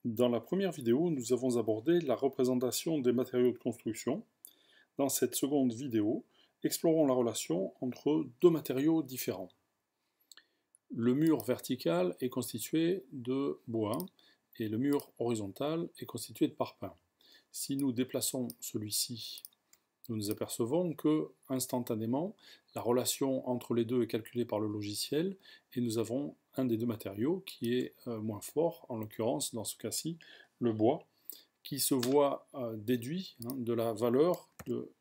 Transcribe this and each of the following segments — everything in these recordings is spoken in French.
Dans la première vidéo, nous avons abordé la représentation des matériaux de construction. Dans cette seconde vidéo, explorons la relation entre deux matériaux différents. Le mur vertical est constitué de bois et le mur horizontal est constitué de parpaing. Si nous déplaçons celui-ci, nous nous apercevons que, instantanément, la relation entre les deux est calculée par le logiciel et nous avons un des deux matériaux qui est moins fort, en l'occurrence, dans ce cas-ci, le bois, qui se voit déduit de la valeur de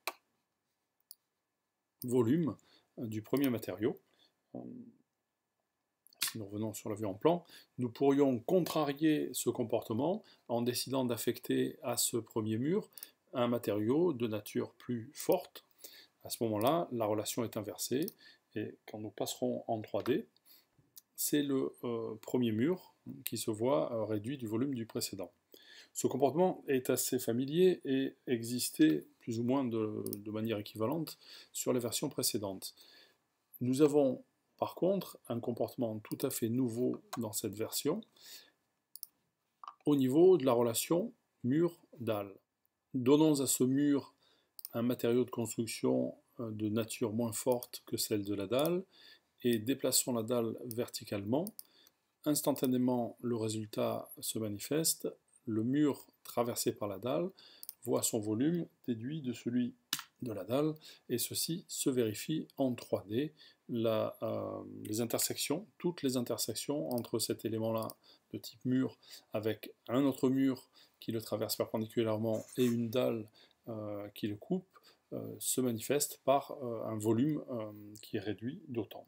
volume du premier matériau. Si nous revenons sur la vue en plan, nous pourrions contrarier ce comportement en décidant d'affecter à ce premier mur un matériau de nature plus forte. À ce moment-là, la relation est inversée, et quand nous passerons en 3D, c'est le premier mur qui se voit réduit du volume du précédent. Ce comportement est assez familier et existait plus ou moins de manière équivalente sur les versions précédentes. Nous avons par contre un comportement tout à fait nouveau dans cette version au niveau de la relation mur-dalle. Donnons à ce mur un matériau de construction de nature moins forte que celle de la dalle et déplaçons la dalle verticalement. Instantanément, le résultat se manifeste. Le mur traversé par la dalle voit son volume déduit de celui de la dalle, et ceci se vérifie en 3D. Les intersections, toutes les intersections entre cet élément-là de type mur avec un autre mur qui le traverse perpendiculairement et une dalle qui le coupe, se manifestent par un volume qui est réduit d'autant.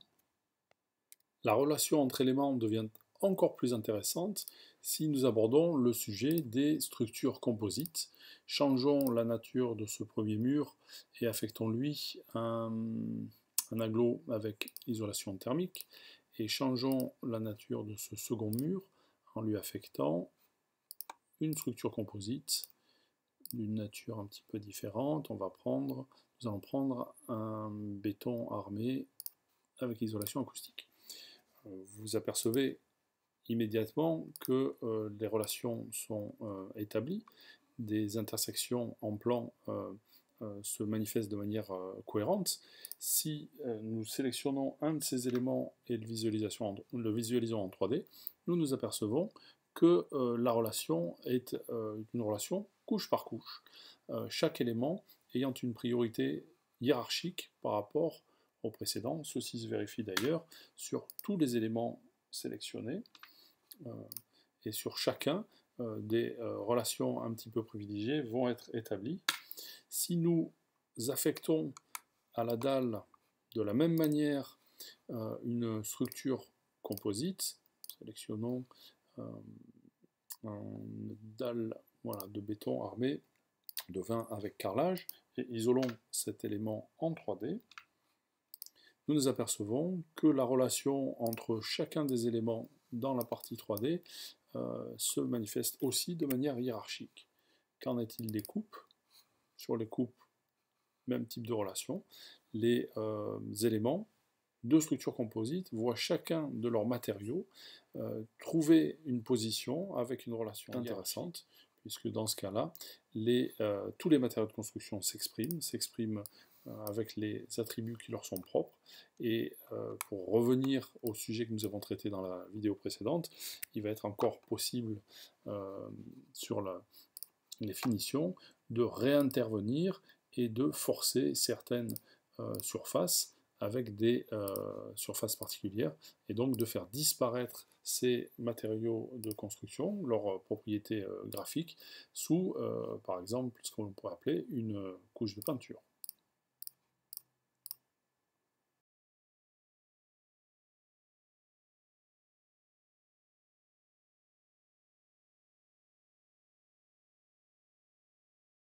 La relation entre éléments devient encore plus intéressante si nous abordons le sujet des structures composites. Changeons la nature de ce premier mur et affectons-lui un agglot avec isolation thermique, et changeons la nature de ce second mur en lui affectant une structure composite d'une nature un petit peu différente. Nous allons prendre un béton armé avec isolation acoustique. Vous apercevez immédiatement que les relations sont établies, des intersections en plan se manifestent de manière cohérente. Si nous sélectionnons un de ces éléments et le visualisons en 3D, nous nous apercevons que la relation est une relation couche par couche, chaque élément ayant une priorité hiérarchique par rapport au précédent. Ceci se vérifie d'ailleurs sur tous les éléments sélectionnés, et sur chacun des relations un petit peu privilégiées vont être établies. Si nous affectons à la dalle de la même manière une structure composite, sélectionnons une dalle de béton armé de 20 avec carrelage et isolons cet élément en 3D, nous nous apercevons que la relation entre chacun des éléments dans la partie 3D se manifeste aussi de manière hiérarchique. Qu'en est-il des coupes? Sur les coupes, même type de relation. Les éléments de structure composite voient chacun de leurs matériaux trouver une position avec une relation intéressante, puisque dans ce cas-là, tous les matériaux de construction s'expriment avec les attributs qui leur sont propres. Et pour revenir au sujet que nous avons traité dans la vidéo précédente, il va être encore possible sur les finitions de réintervenir et de forcer certaines surfaces avec des surfaces particulières, et donc de faire disparaître ces matériaux de construction, leurs propriétés graphiques, sous, par exemple, ce qu'on pourrait appeler une couche de peinture.